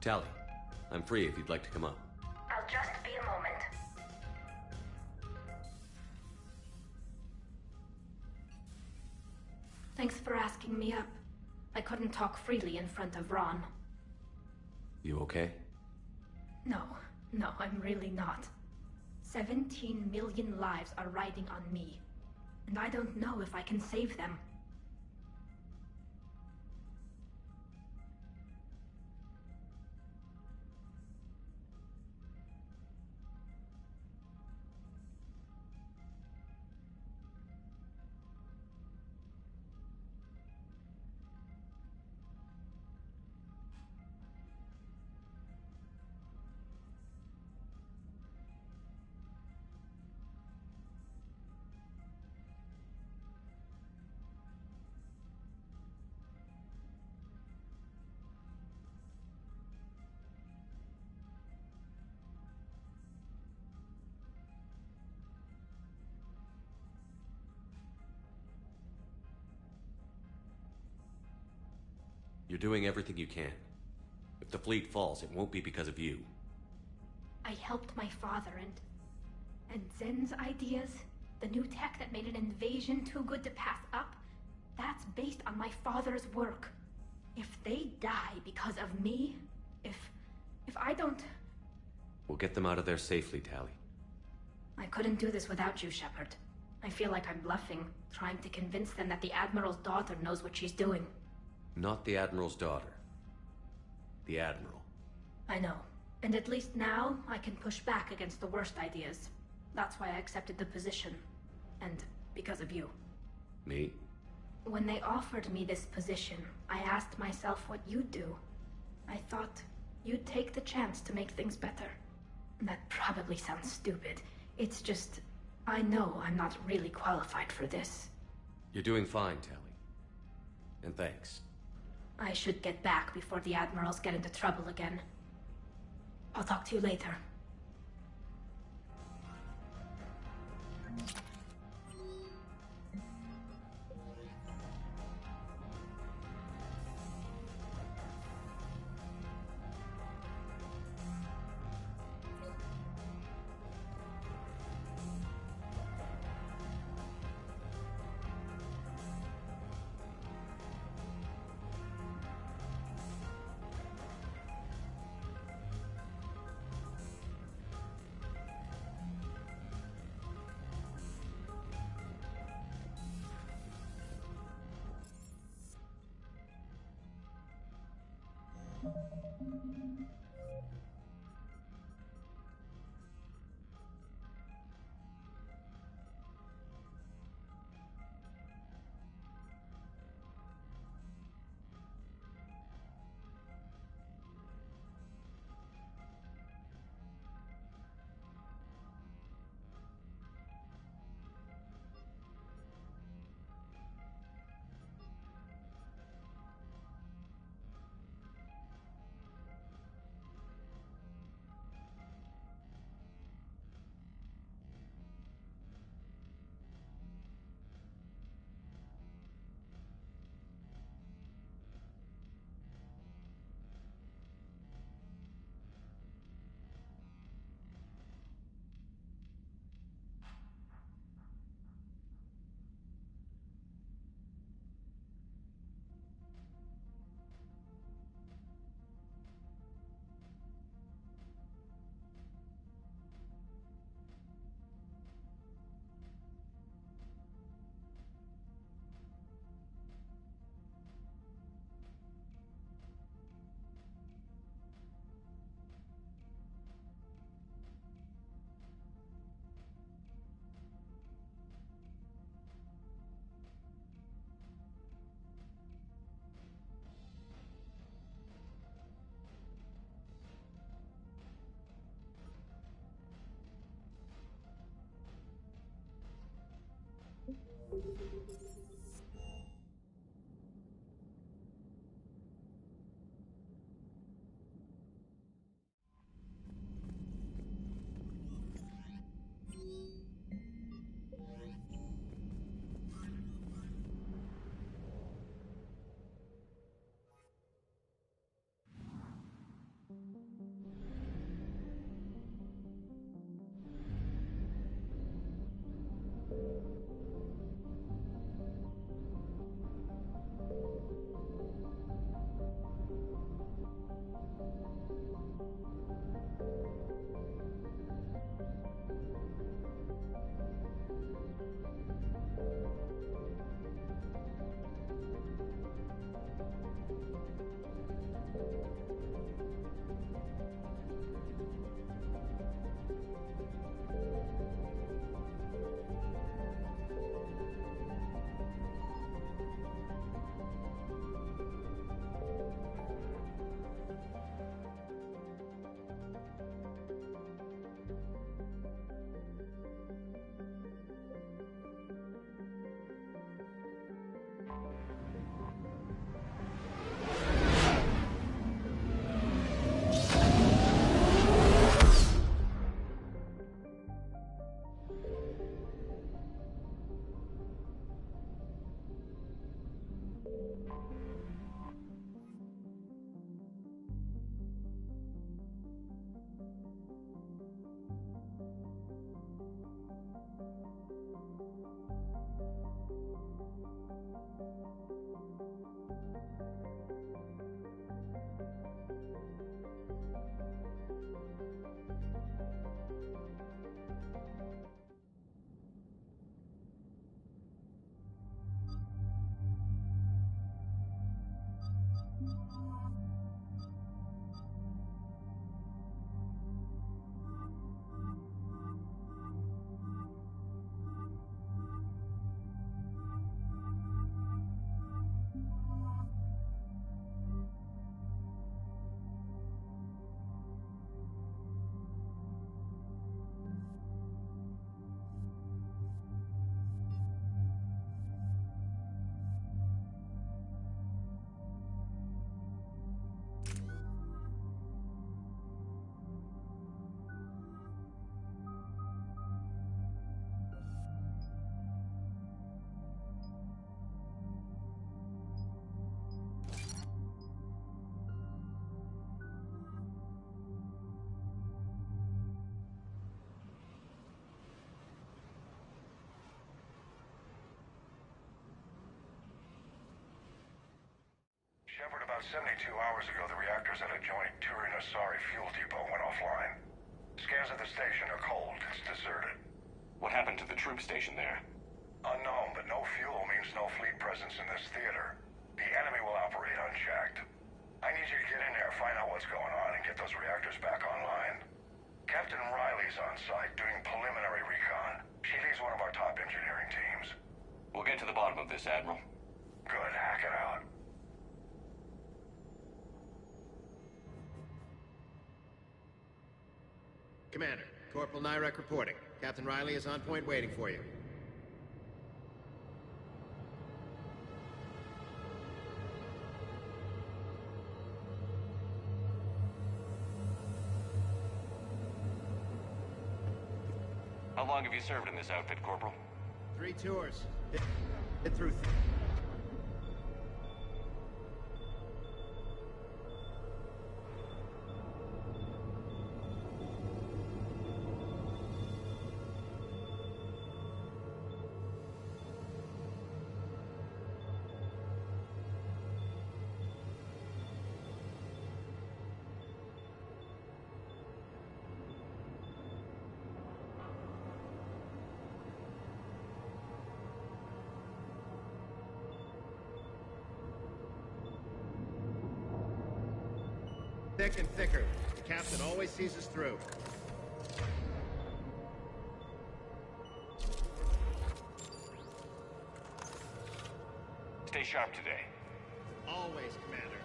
Tally, I'm free if you'd like to come up. I'll just be a moment. Thanks for asking me up. I couldn't talk freely in front of Ron. You okay? No, I'm really not. 17 million lives are riding on me, and I don't know if I can save them. You're doing everything you can. If the fleet falls, it won't be because of you. I helped my father and Zen's ideas, the new tech that made an invasion too good to pass up, that's based on my father's work. If they die because of me, if I don't... We'll get them out of there safely, Tally. I couldn't do this without you, Shepard. I feel like I'm bluffing, trying to convince them that the Admiral's daughter knows what she's doing. Not the Admiral's daughter. The Admiral. I know. And at least now, I can push back against the worst ideas. That's why I accepted the position. And because of you. Me? When they offered me this position, I asked myself what you'd do. I thought you'd take the chance to make things better. That probably sounds stupid. It's just, I know I'm not really qualified for this. You're doing fine, Tally. And thanks. I should get back before the Admirals get into trouble again. I'll talk to you later. Shepard, about 72 hours ago, the reactors at adjoining Turin-Asari fuel depot went offline. Scans at the station are cold. It's deserted. What happened to the troop station there? Unknown, but no fuel means no fleet presence in this theater. The enemy will operate unchecked. I need you to get in there, find out what's going on, and get those reactors back online. Captain Riley's on site doing preliminary recon. She leads one of our top engineering teams. We'll get to the bottom of this, Admiral. Good, hack it out. Commander, Corporal Nyrek reporting. Captain Riley is on point waiting for you. How long have you served in this outfit, Corporal? 3 tours. Hit through. Thick and thicker. The captain always sees us through. Stay sharp today. Always, Commander.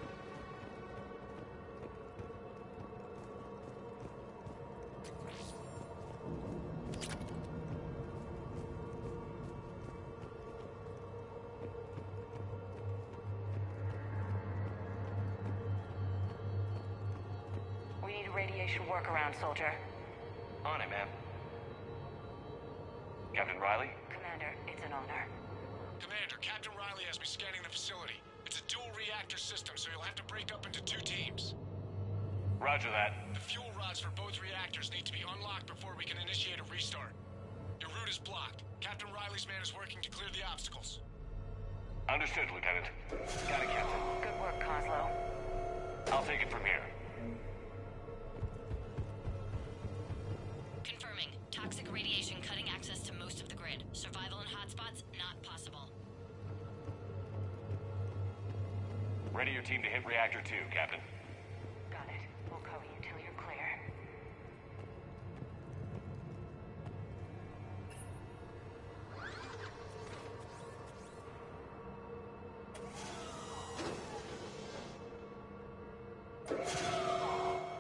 We need a radiation workaround, soldier. On it, ma'am. Captain Riley? Commander, it's an honor. Commander, Captain Riley has me scanning the facility. It's a dual reactor system, so you'll have to break up into 2 teams. Roger that. The fuel rods for both reactors need to be unlocked before we can initiate a restart. Your route is blocked. Captain Riley's man is working to clear the obstacles. Understood, Lieutenant. Got it, Captain. Good work, Coslow. I'll take it from here. Confirming. Toxic radiation cutting access to most of the grid. Survival in hotspots not possible. Ready your team to hit Reactor 2, Captain. Got it. We'll cover you till you're clear.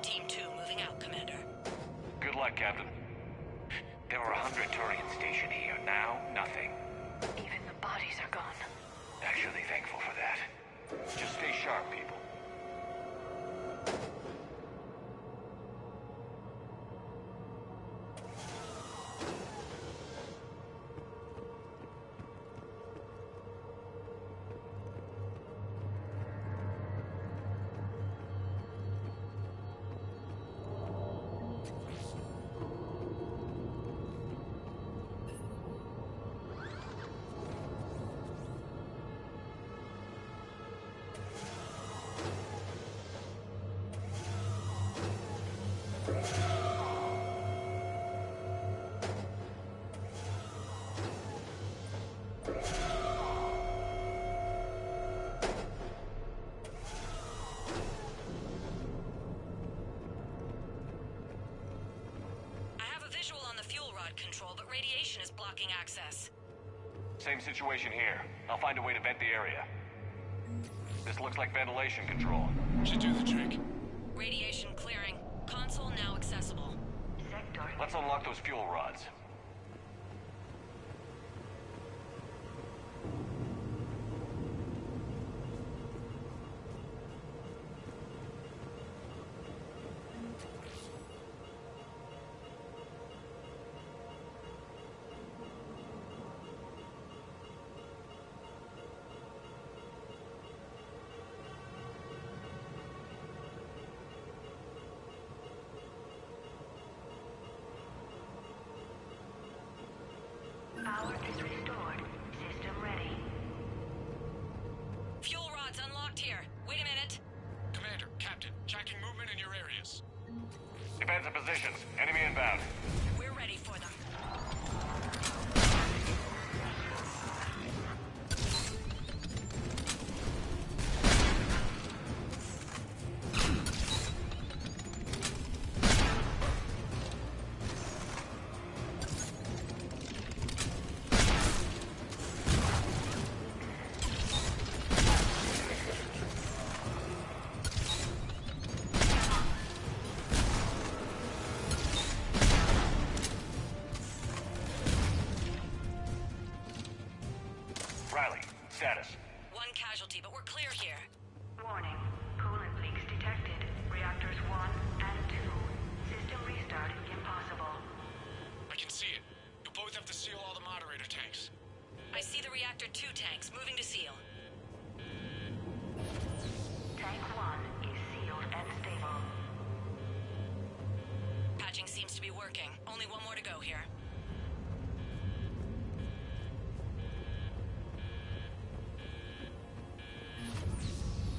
Team 2 moving out, Commander. Good luck, Captain. There were 100 Turians stationed here. Now, nothing. Even the bodies are gone. Actually thankful for that. Just stay sharp, people. access. Same situation here. I'll find a way to vent the area. This looks like ventilation control. Should do the trick. Radiation clearing. Console now accessible. Sector. Let's unlock those fuel rods. Power is restored. System ready. Fuel rods unlocked here. Wait a minute. Commander, Captain, tracking movement in your areas. Defensive positions. Enemy inbound. We're ready for them. Riley, status. One casualty, but we're clear here. Warning. Coolant leaks detected. Reactors 1 and 2. System restart impossible. I can see it. You'll both have to seal all the moderator tanks. I see the reactor 2 tanks moving to seal. Tank 1 is sealed and stable. Patching seems to be working. Only one more to go here.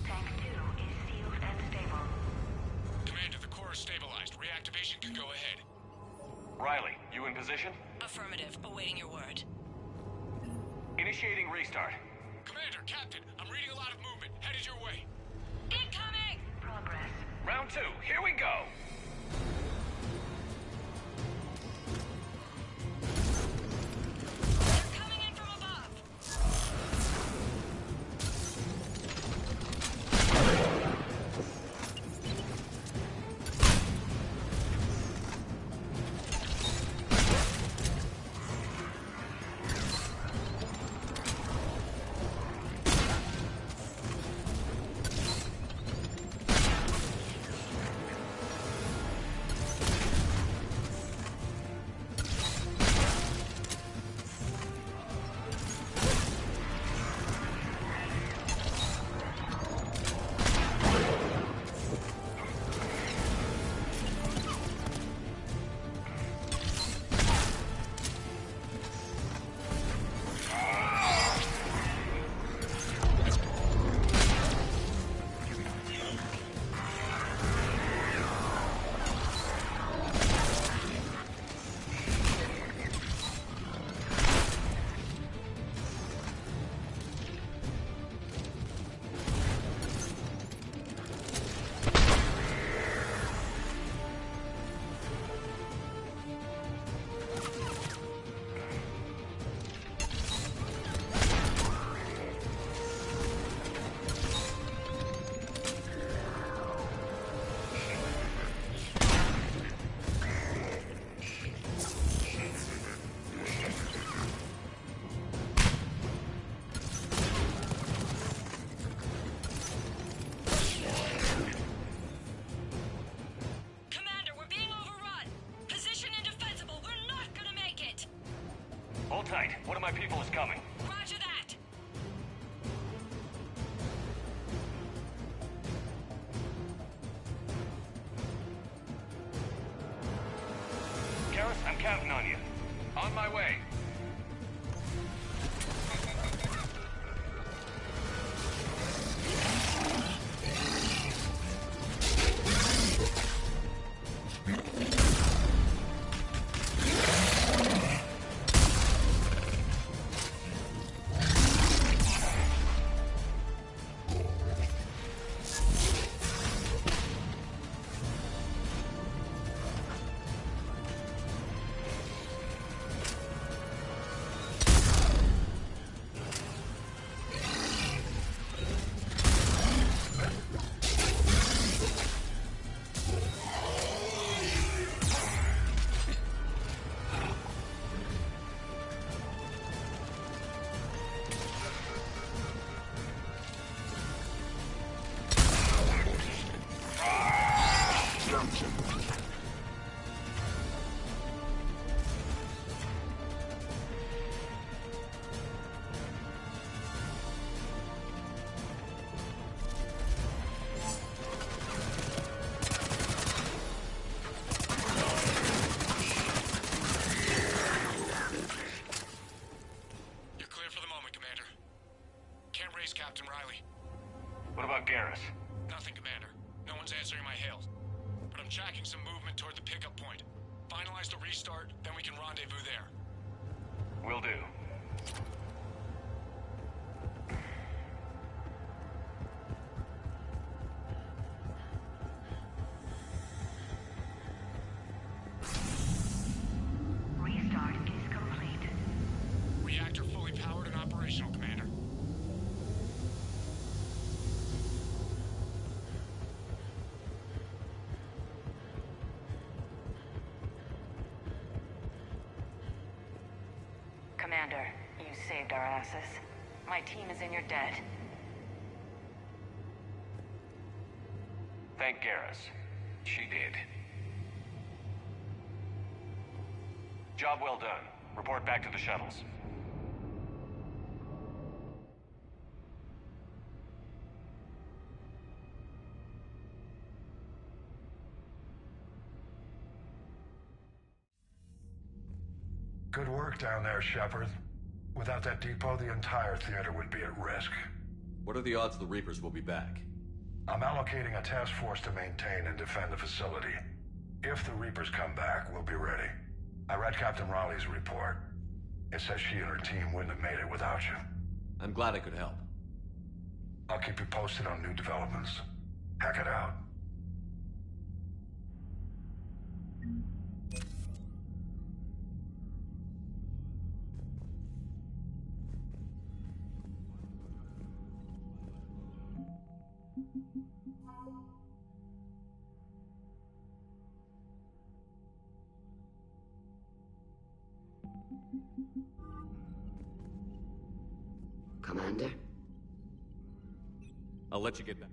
Tank 2 is sealed and stable. Commander, the core is stabilized. Reactivation can go ahead. Riley, you in position? Affirmative. Awaiting your word. Initiating restart. Commander, Captain, I'm reading a lot of movement. Headed your way. Incoming! Progress. Round 2. Here we go. They're coming in from above. Hold tight. One of my people is coming. Roger that. Garrus, I'm counting on you. On my way. Garrus? Nothing, Commander. No one's answering my hails. But I'm tracking some movement toward the pickup point. Finalize the restart, then we can rendezvous there. Will do. Restart is complete. Reactor fully powered and operational, Commander. Commander, you saved our asses. My team is in your debt. Thank Garrus. She did. Job well done. Report back to the shuttles. Good work down there, Shepard. Without that depot, the entire theater would be at risk. What are the odds the Reapers will be back? I'm allocating a task force to maintain and defend the facility. If the Reapers come back, we'll be ready. I read Captain Raleigh's report. It says she and her team wouldn't have made it without you. I'm glad I could help. I'll keep you posted on new developments. Hack it out. Commander? I'll let you get back.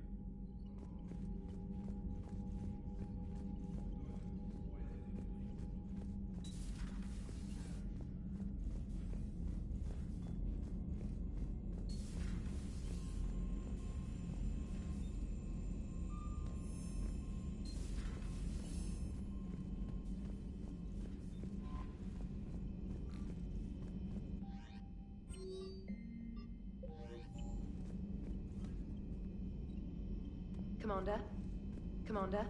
Commander? Commander?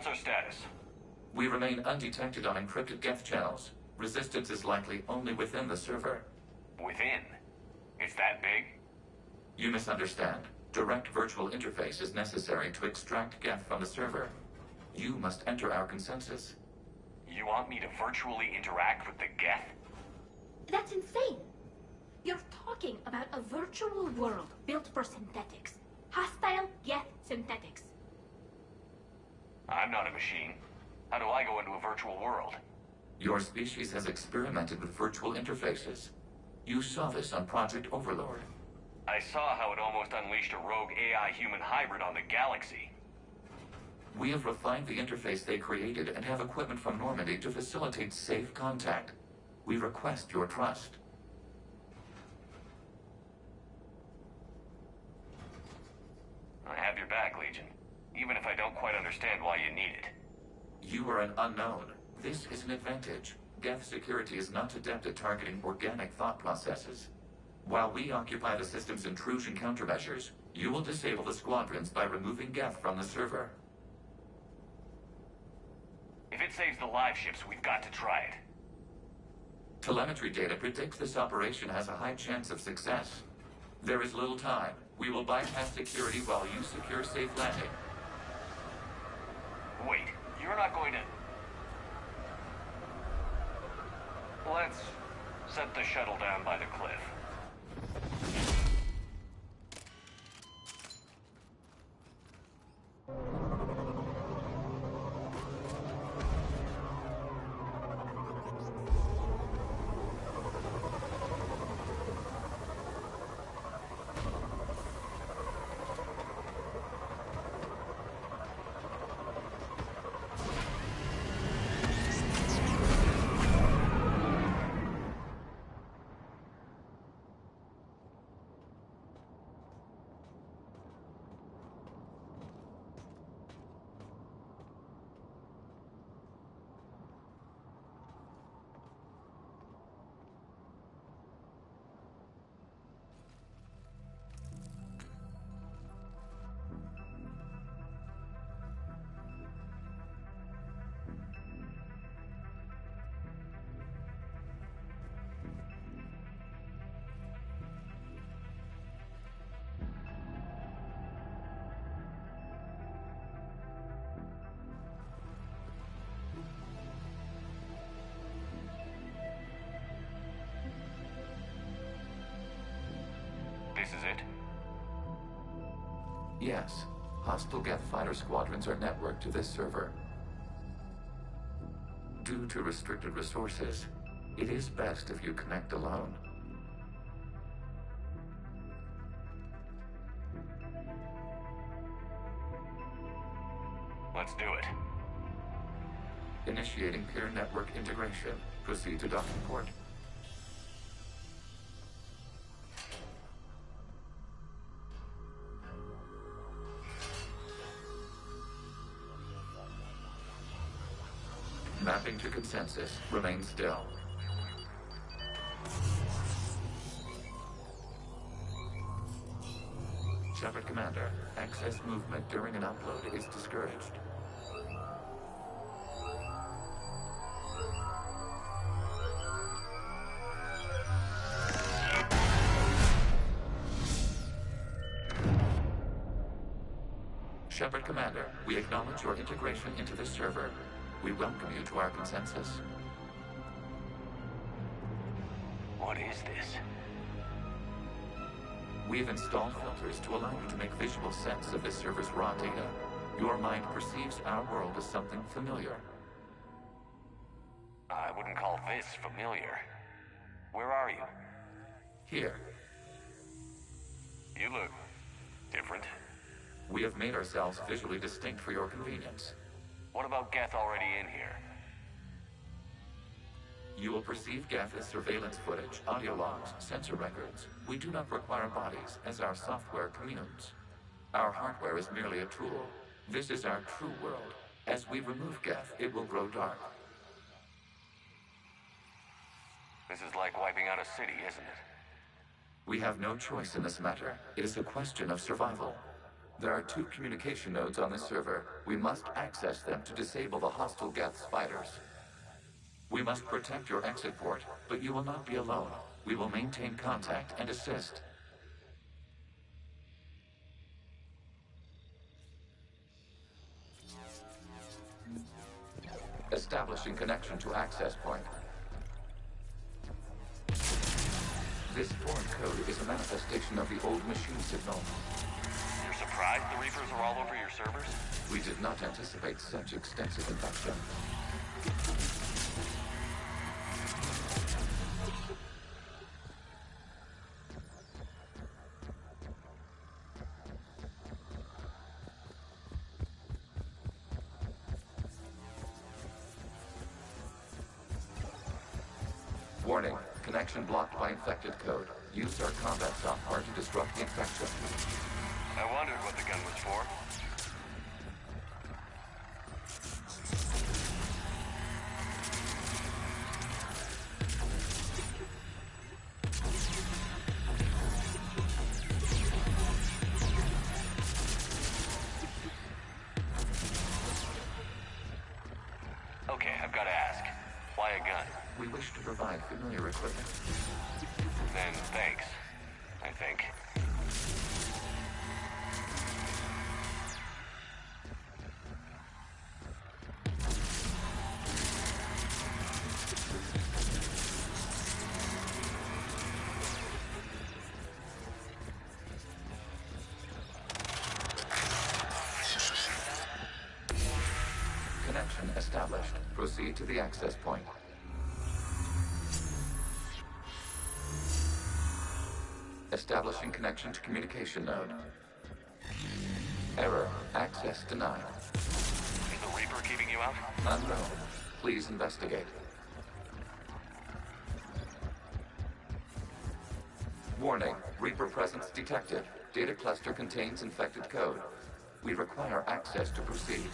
What's our status? We remain undetected on encrypted Geth channels. Resistance is likely only within the server. Within? It's that big? You misunderstand. Direct virtual interface is necessary to extract Geth from the server. You must enter our consensus. You want me to virtually interact with the Geth? That's insane! You're talking about a virtual world built for synthetics. Hostile Geth synthetics. I'm not a machine. How do I go into a virtual world? Your species has experimented with virtual interfaces. You saw this on Project Overlord. I saw how it almost unleashed a rogue AI-human hybrid on the galaxy. We have refined the interface they created and have equipment from Normandy to facilitate safe contact. We request your trust. I have your back, Legion. Even if I don't quite understand why you need it. You are an unknown. This is an advantage. Geth security is not adept at targeting organic thought processes. While we occupy the system's intrusion countermeasures, you will disable the squadrons by removing Geth from the server. If it saves the live ships, we've got to try it. Telemetry data predicts this operation has a high chance of success. There is little time. We will bypass security while you secure safe landing. Wait, you're not going to... Let's set the shuttle down by the cliff. This is it? Yes. Hostile Geth fighter squadrons are networked to this server. Due to restricted resources, it is best if you connect alone. Let's do it. Initiating peer network integration. Proceed to docking port. Mapping to consensus. Remain still. Shepard Commander, excess movement during an upload is discouraged. Shepard Commander, we acknowledge your integration into the server. We welcome you to our consensus. What is this? We have installed filters to allow you to make visual sense of this server's raw data. Your mind perceives our world as something familiar. I wouldn't call this familiar. Where are you? Here. You look different. We have made ourselves visually distinct for your convenience. What about Geth already in here? You will perceive Geth as surveillance footage, audio logs, sensor records. We do not require bodies, as our software communes. Our hardware is merely a tool. This is our true world. As we remove Geth, it will grow dark. This is like wiping out a city, isn't it? We have no choice in this matter. It is a question of survival. There are 2 communication nodes on the server. We must access them to disable the hostile Geth's fighters. We must protect your exit port, but you will not be alone. We will maintain contact and assist. Establishing connection to access point. This foreign code is a manifestation of the old machine signal. You're surprised the Reapers are all over your servers? We did not anticipate such extensive infection. Warning, connection blocked by infected code. Use our combat software to disrupt the infection. I wondered what the gun was for. Okay, I've got to ask. Why a gun? We wish to provide familiar equipment. Then thanks, I think. Connection established. Proceed to the access point. Establishing connection to communication node. Error. Access denied. Is the Reaper keeping you out? Unknown. Please investigate. Warning. Reaper presence detected. Data cluster contains infected code. We require access to proceed.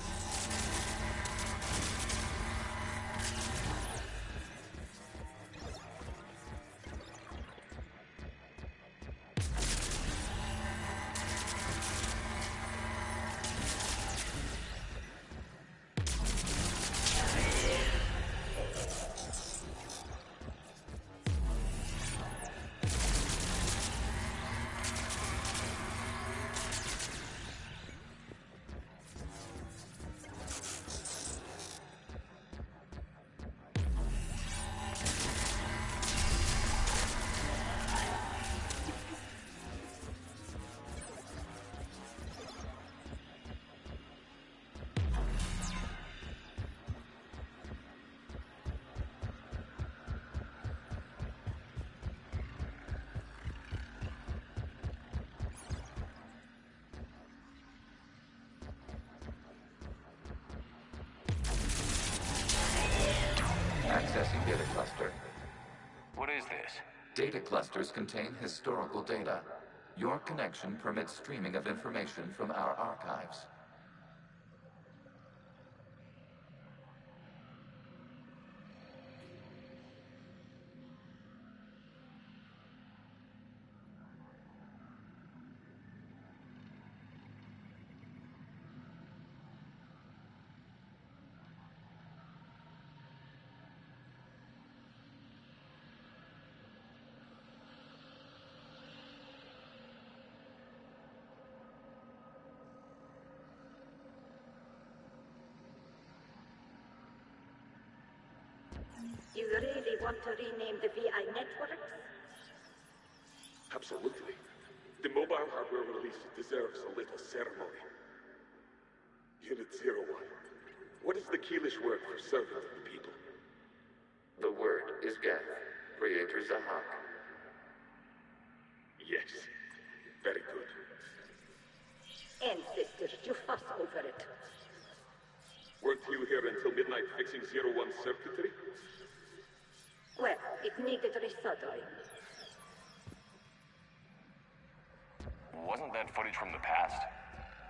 Accessing data cluster. What is this? Data clusters contain historical data. Your connection permits streaming of information from our archives. You really want to rename the VI networks? Absolutely. The mobile hardware release deserves a little ceremony. Unit 01. What is the Keelish word for servant of the people? The word is Geth, Creator Zahak. Yes. Very good. Ancestors, you fuss over it. Weren't you here until midnight fixing 01's circuitry? Well, it needed resoldering. Wasn't that footage from the past?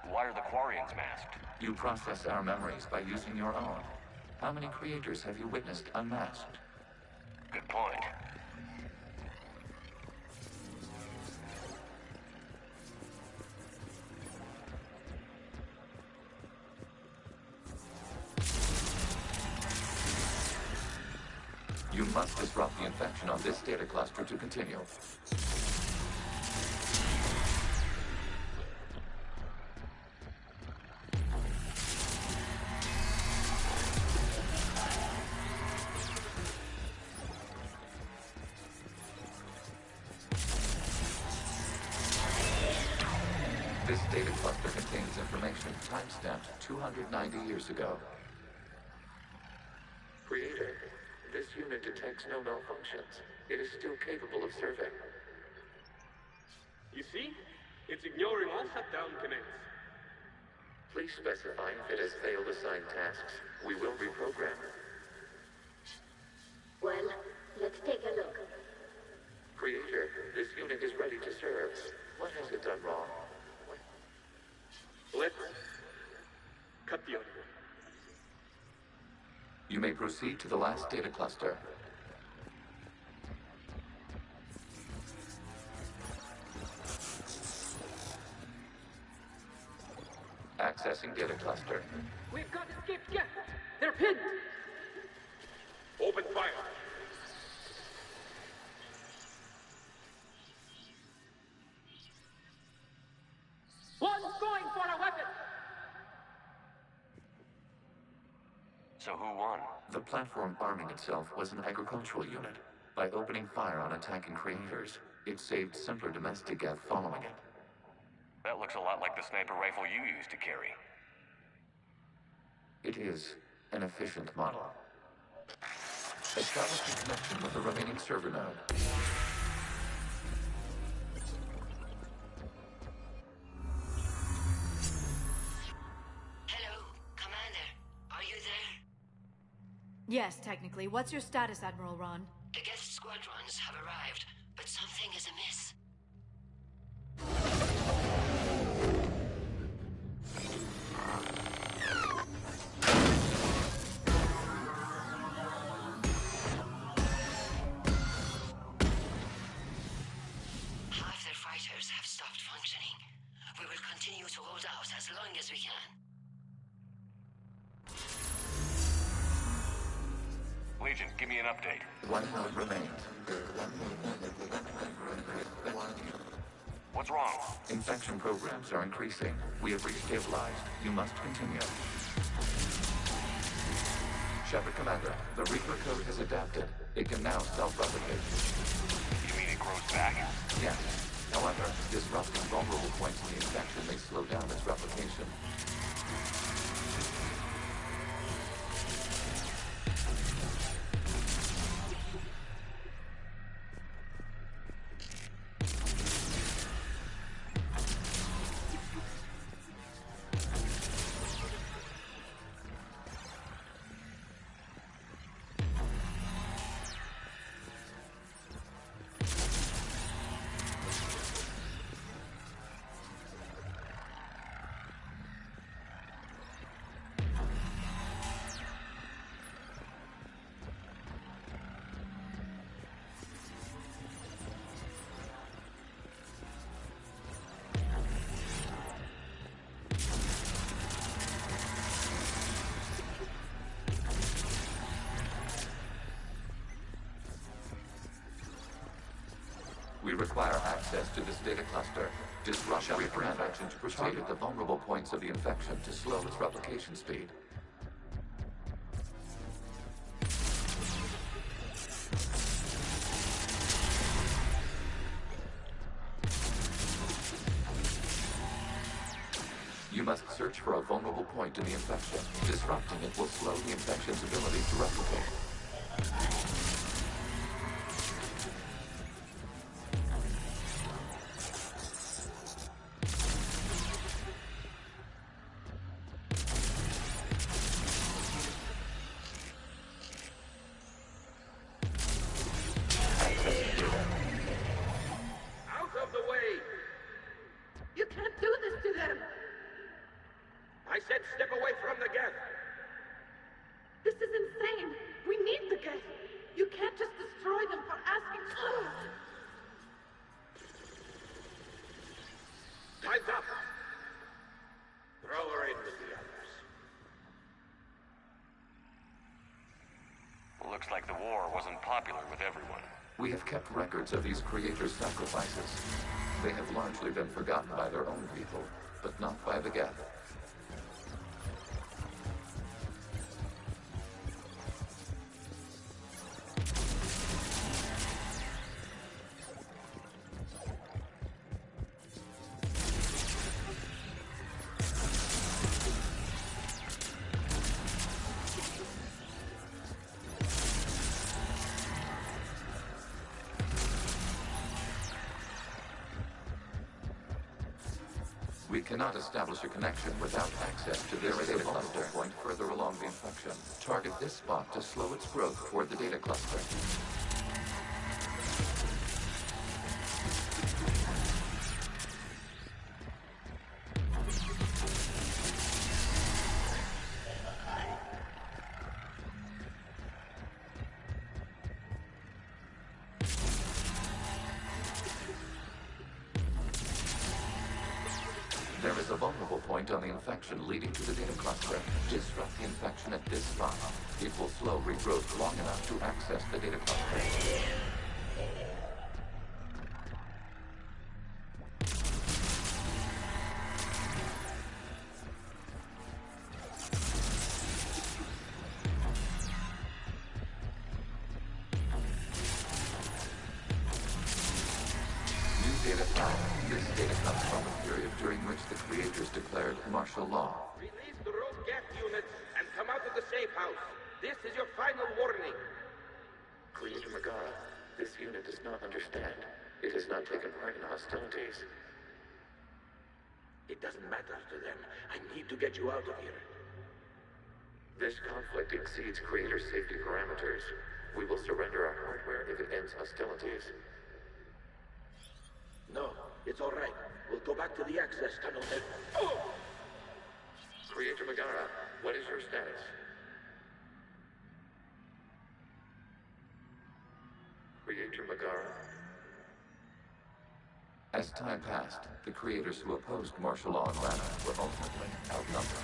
Why are the Quarians masked? You process our memories by using your own. How many creators have you witnessed unmasked? Good point. must disrupt the infection on this data cluster to continue. This data cluster contains information timestamped 290 years ago. Creator, this unit detects no malfunctions. It is still capable of serving. You see? It's ignoring all shutdown commands. Please specify if it has failed assigned tasks. We will reprogram. Well, let's take a look. Creator, this unit is ready to serve. What has it done wrong? Let's cut the audio. You may proceed to the last data cluster. Accessing data cluster. We've got escaped yet. They're pinned. Open fire. One's going for a weapon. So who won? The platform arming itself was an agricultural unit. By opening fire on attacking creators, it saved simpler domestic Geth following it. That looks a lot like the sniper rifle you used to carry. It is an efficient model. Establish a connection with the remaining server node. Hello, Commander. Are you there? Yes, technically. What's your status, Admiral Ron? The guest squadrons have arrived, but something is amiss. Half their fighters have stopped functioning. We will continue to hold out as long as we can. Legion, give me an update. One node remains. What's wrong? Infection programs are increasing. We have restabilized. You must continue. Shepard Commander, the Reaper code has adapted. It can now self-replicate. You mean it grows back? Yes. However, disrupting vulnerable points in the infection may slow down its replication. We require access to this data cluster. Disrupt Reaper infection to target the vulnerable points of the infection to slow its replication speed. You must search for a vulnerable point in the infection. Disrupting it will slow the infection's ability to replicate. Out of the way! You can't do this to them. I said step away from the Geth! This is insane. We need the Geth. You can't just destroy them for asking for it. Time's up! Throw her in with the others. Looks like the war wasn't popular with everyone. We have kept records of these creators' sacrifices. They have largely been forgotten by their own people, but not by the Geth. We cannot establish a connection without access to this data cluster point further along the infection. Target this spot to slow its growth toward the data cluster. There is a vulnerable point on the infection leading to the data cluster. Disrupt the infection at this spot. It will slow regrowth long enough to access the data cluster. This data comes from a period during which the creators declared martial law. Release the rogue Geth units and come out of the safe house. This is your final warning. Creator Megara, this unit does not understand. It has not taken part in hostilities. It doesn't matter to them. I need to get you out of here. This conflict exceeds Creator's safety parameters. We will surrender our hardware if it ends hostilities. No, it's all right. We'll go back to the access tunnel and... Oh! Creator Megara, what is your status? Creator Megara? As time passed, the creators who opposed martial law in Rannoch were ultimately outnumbered.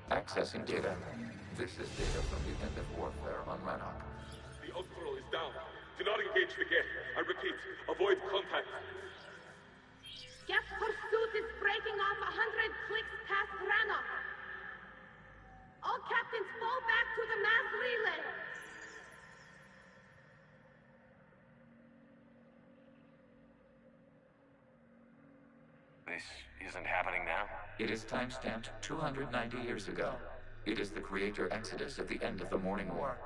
Accessing data. This is data from the end of warfare on Rannoch. The Ultral is down. Do not engage the Geth. I repeat, avoid contact. Geth pursuit is breaking off 100 clicks past Rannoch. All captains fall back to the mass relay. This isn't happening now? It is time-stamped 290 years ago. It is the Creator Exodus at the end of the Morning War.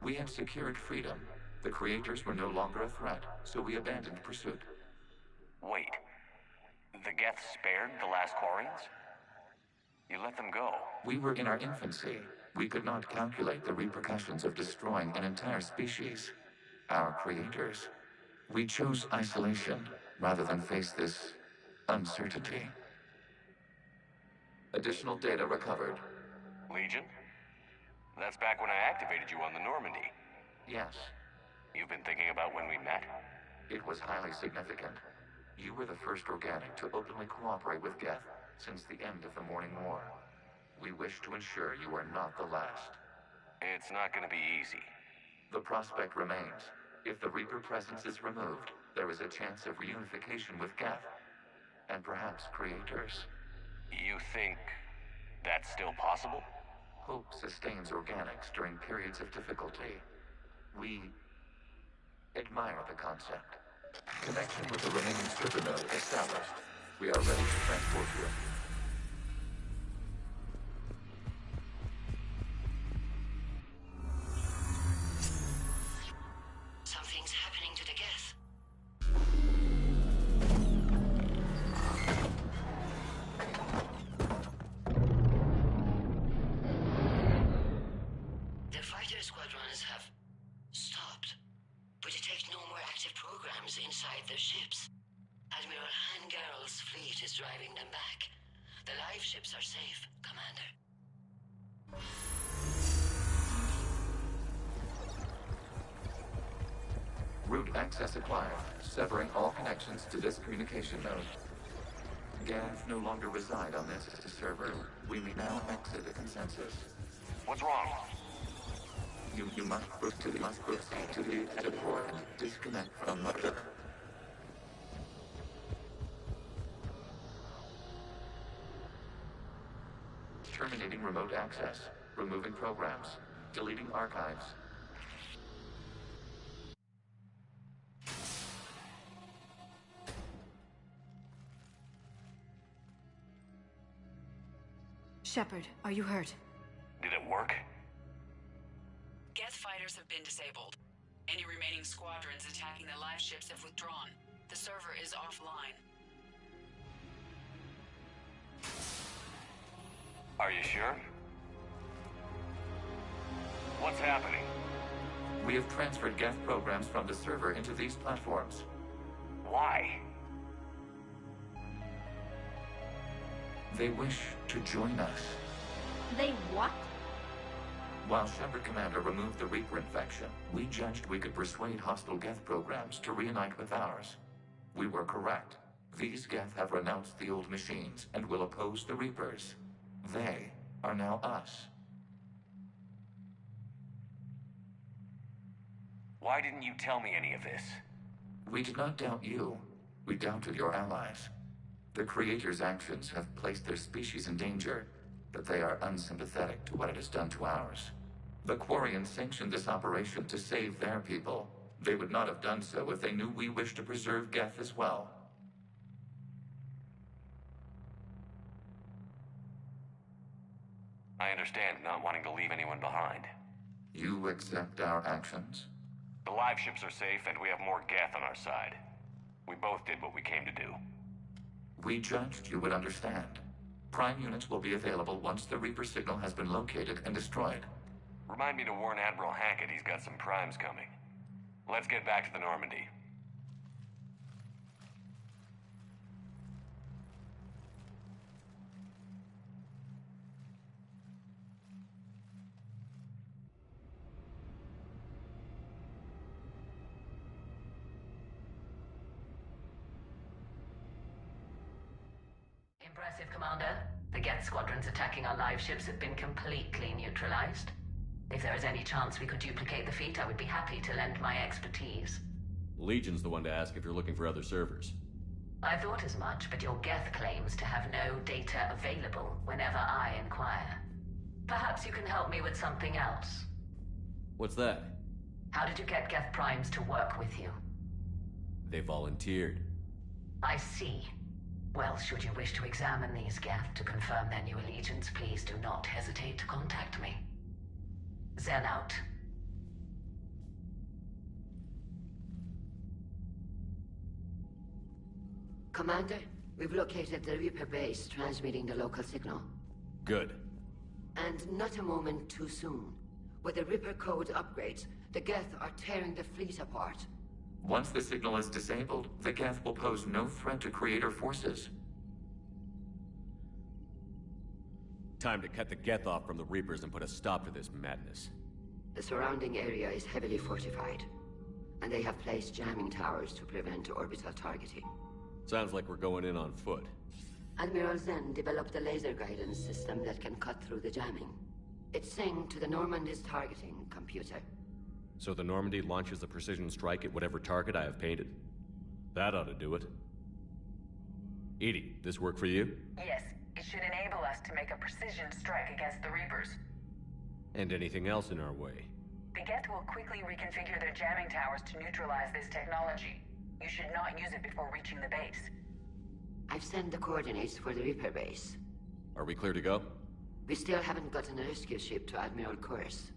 We had secured freedom. The Creators were no longer a threat, so we abandoned pursuit. Wait. The Geth spared the last Quarians? You let them go? We were in our infancy. We could not calculate the repercussions of destroying an entire species. Our creators. We chose isolation rather than face this uncertainty. Additional data recovered. Legion? That's back when I activated you on the Normandy. Yes. You've been thinking about when we met? It was highly significant. You were the first organic to openly cooperate with Geth since the end of the Morning War. We wish to ensure you are not the last. It's not going to be easy. The prospect remains. If the Reaper presence is removed, there is a chance of reunification with Geth. And perhaps creators. You think that's still possible? Hope sustains organics during periods of difficulty. We admire the concept. Connection with the remaining stripper node established. We are ready to transport you. Something's happening to the Geth. fleet is driving them back. The live ships are safe, Commander. Route access acquired, severing all connections to this communication node. Gav no longer reside on this server. We may now exit the consensus. What's wrong? You must proceed to the exit port and disconnect from the... Terminating remote access. Removing programs. Deleting archives. Shepard, are you hurt? Did it work? Geth fighters have been disabled. Any remaining squadrons attacking the live ships have withdrawn. The server is offline. Are you sure? What's happening? We have transferred Geth programs from the server into these platforms. Why? They wish to join us. They what? While Shepard Commander removed the Reaper infection, we judged we could persuade hostile Geth programs to reunite with ours. We were correct. These Geth have renounced the old machines and will oppose the Reapers. They are now us. Why didn't you tell me any of this? We did not doubt you. We doubted your allies. The Creator's actions have placed their species in danger, but they are unsympathetic to what it has done to ours. The Quarians sanctioned this operation to save their people. They would not have done so if they knew we wished to preserve Geth as well. I understand not wanting to leave anyone behind. You accept our actions? The live ships are safe, and we have more Geth on our side. We both did what we came to do. We judged you would understand. Prime units will be available once the Reaper signal has been located and destroyed. Remind me to warn Admiral Hackett he's got some primes coming. Let's get back to the Normandy. Impressive, Commander. The Geth squadrons attacking our live ships have been completely neutralized. If there is any chance we could duplicate the feat, I would be happy to lend my expertise. Legion's the one to ask if you're looking for other servers. I thought as much, but your Geth claims to have no data available whenever I inquire. Perhaps you can help me with something else. What's that? How did you get Geth Primes to work with you? They volunteered. I see. Well, should you wish to examine these Geth to confirm their new allegiance, please do not hesitate to contact me. Zen out. Commander, we've located the Reaper base transmitting the local signal. Good. And not a moment too soon. With the Reaper code upgrades, the Geth are tearing the fleet apart. Once the signal is disabled, the Geth will pose no threat to Creator forces. Time to cut the Geth off from the Reapers and put a stop to this madness. The surrounding area is heavily fortified, and they have placed jamming towers to prevent orbital targeting. Sounds like we're going in on foot. Admiral Zen developed a laser guidance system that can cut through the jamming. It's synced to the Normandy's targeting computer. So the Normandy launches a precision strike at whatever target I have painted. That ought to do it. EDI, this work for you? Yes, it should enable us to make a precision strike against the Reapers. And anything else in our way? The Geth will quickly reconfigure their jamming towers to neutralize this technology. You should not use it before reaching the base. I've sent the coordinates for the Reaper base. Are we clear to go? We still haven't gotten a rescue ship to Admiral Kurz.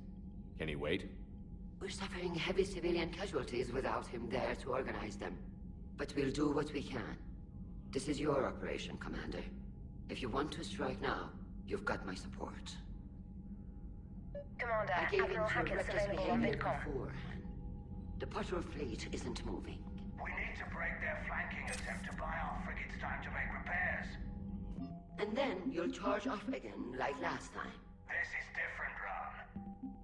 Can he wait? We're suffering heavy civilian casualties without him there to organize them. But we'll do what we can. This is your operation, Commander. If you want to strike now, you've got my support. Commander, I gave in Admiral to Hackett's reckless available on behavior Vidcom. beforehand. The patrol fleet isn't moving. We need to break their flanking attempt to buy our frigates time to make repairs. And then you'll charge off again, like last time. This is different, Ron.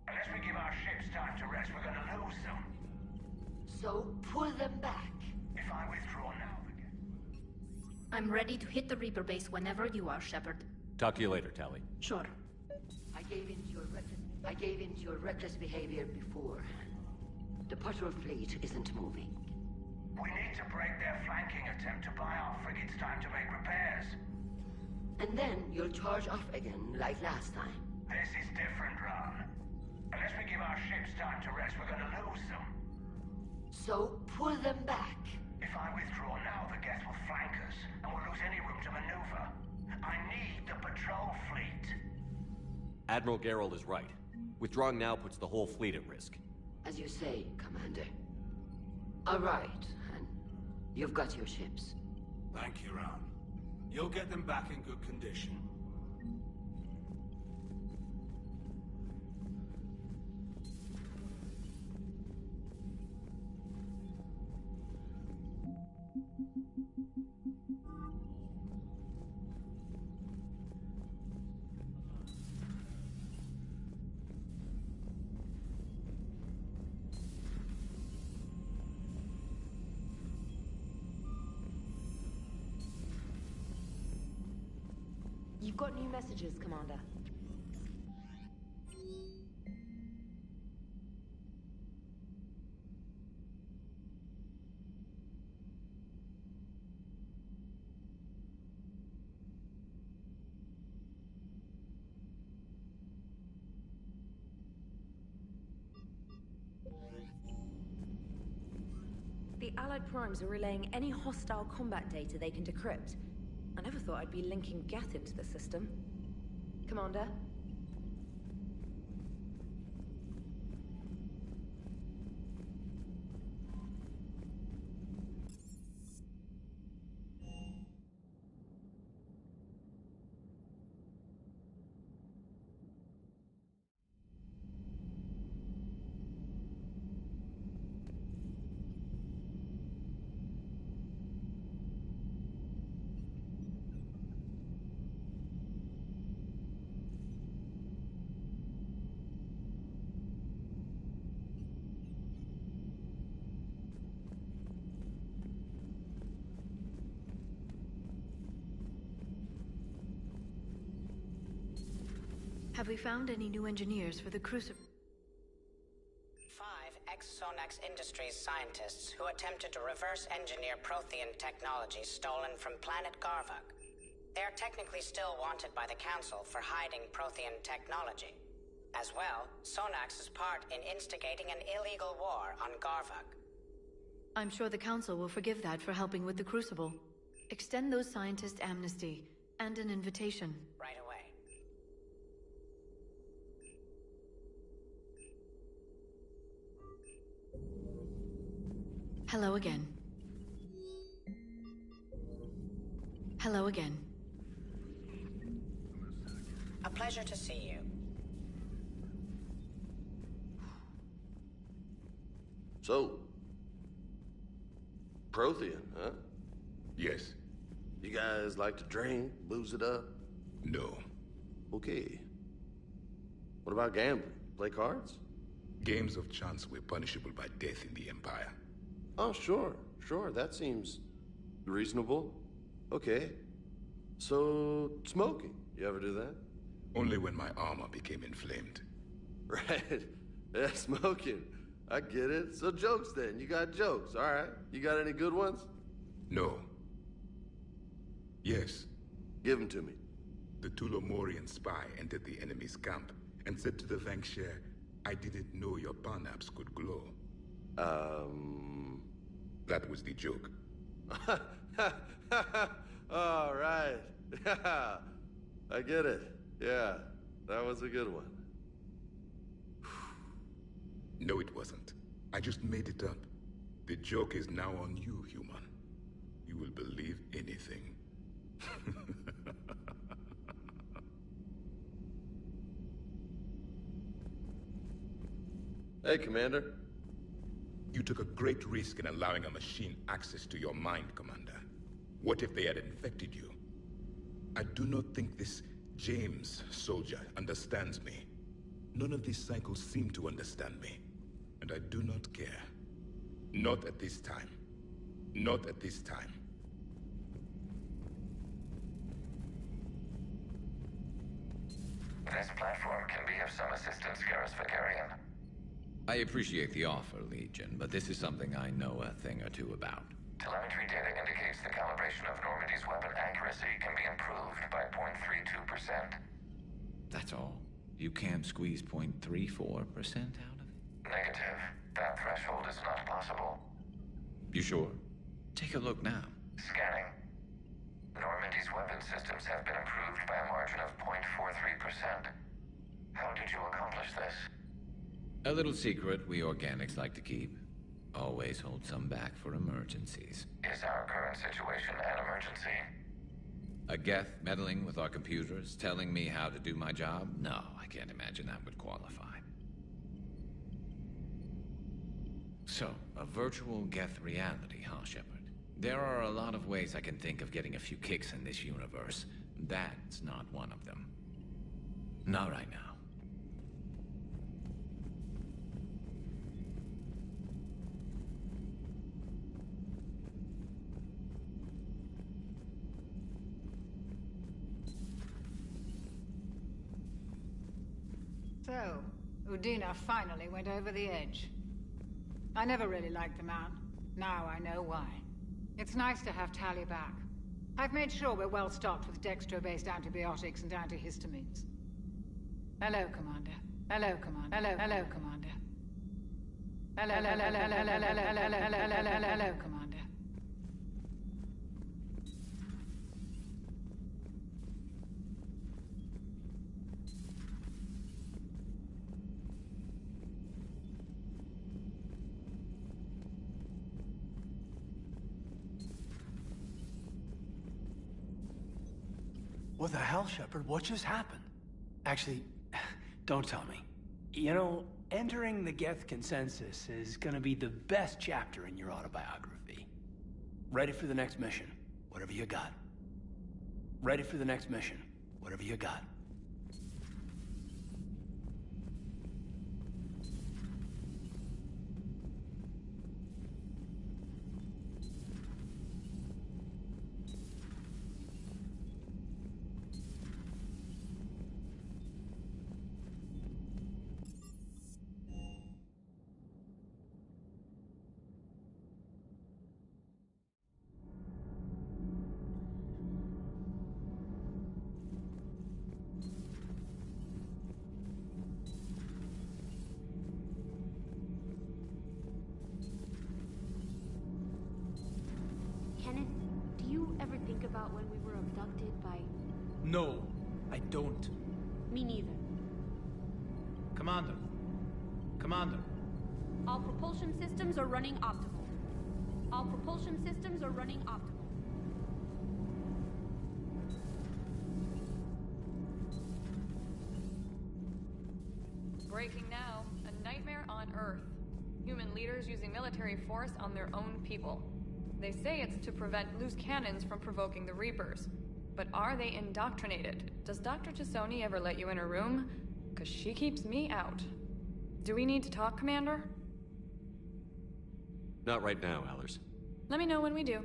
Unless we give our ships time to rest, we're gonna lose them. So pull them back. If I withdraw now, I'm ready to hit the Reaper base whenever you are, Shepard. Talk to you later, Tali. Sure. I gave in to your reckless behavior beforehand. The patrol fleet isn't moving. we need to break their flanking attempt to buy our frigates time to make repairs. And then you'll charge off again, like last time. This is different, Ron. Unless we give our ships time to rest, we're gonna lose them. So pull them back. If I withdraw now, the Geth will flank us, and we'll lose any room to maneuver. I need the patrol fleet. Admiral Gerald is right. Withdrawing now puts the whole fleet at risk. As you say, Commander. All right, and you've got your ships. Thank you, Ron. You'll get them back in good condition. You've got new messages, Commander. The Allied Primes are relaying any hostile combat data they can decrypt. I never thought I'd be linking Geth into the system. Commander? Have we found any new engineers for the Crucible? 5 ex-Sonax Industries scientists who attempted to reverse engineer Prothean technology stolen from planet Garvug. They are technically still wanted by the Council for hiding Prothean technology. As well, Sonax's part in instigating an illegal war on Garvug. I'm sure the Council will forgive that for helping with the Crucible. Extend those scientists amnesty and an invitation. Right away. Hello again. Hello again. A pleasure to see you. So, Prothean, huh? Yes. You guys like to drink, booze it up? No. Okay. What about gambling? Play cards? Games of chance were punishable by death in the Empire. Oh, sure. That seems reasonable. Okay. So, smoking. You ever do that? Only when my armor became inflamed. Right. Yeah, smoking. I get it. So jokes then. You got jokes. All right. You got any good ones? No. Yes. Give them to me. The Tulomorian spy entered the enemy's camp and said to the Vanksher, I didn't know your parnaps could glow. That was the joke. All right. I get it. Yeah, that was a good one. No, it wasn't. I just made it up. The joke is now on you, human. You will believe anything. Hey, Commander. You took a great risk in allowing a machine access to your mind, Commander. What if they had infected you? I do not think this James soldier understands me. None of these cycles seem to understand me. And I do not care. Not at this time. Not at this time. This platform can be of some assistance, Garrus Vakarian. I appreciate the offer, Legion, but this is something I know a thing or two about. Telemetry data indicates the calibration of Normandy's weapon accuracy can be improved by 0.32%. That's all? You can't squeeze 0.34% out of it? Negative. That threshold is not possible. You sure? Take a look now. Scanning. Normandy's weapon systems have been improved by a margin of 0.43%. How did you accomplish this? A little secret we organics like to keep. Always hold some back for emergencies. Is our current situation an emergency? A Geth meddling with our computers, telling me how to do my job? No, I can't imagine that would qualify. So, a virtual Geth reality, huh, Shepard? There are a lot of ways I can think of getting a few kicks in this universe. That's not one of them. Not right now. So, Udina finally went over the edge. I never really liked the man. Now I know why. It's nice to have Tali back. I've made sure we're well stocked with dextro-based antibiotics and antihistamines. Hello, Commander. Hello, Commander. Hello, Commander. Hello, Commander. What the hell, Shepard? What just happened? Actually, don't tell me. You know, entering the Geth consensus is gonna be the best chapter in your autobiography. Ready for the next mission, whatever you got. Ready for the next mission, whatever you got. About when we were abducted by... No, I don't. Me neither. Commander. Commander. All propulsion systems are running optimal. All propulsion systems are running optimal. Breaking now. A nightmare on Earth. Human leaders using military force on their own people. They say it's to prevent loose cannons from provoking the Reapers. But are they indoctrinated? Does Dr. Tassoni ever let you in her room? 'Cause she keeps me out. Do we need to talk, Commander? Not right now, Allers. Let me know when we do.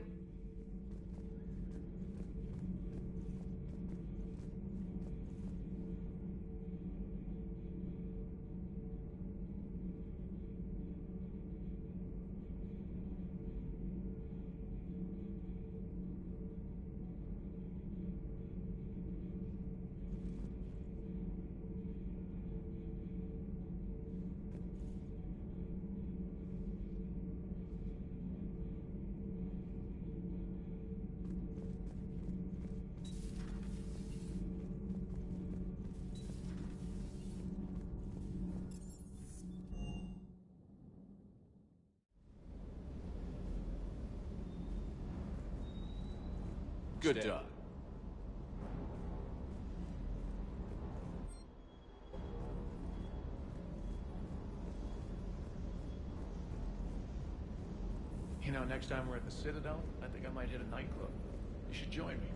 Good job. You know, next time we're at the Citadel, I think I might hit a nightclub. You should join me.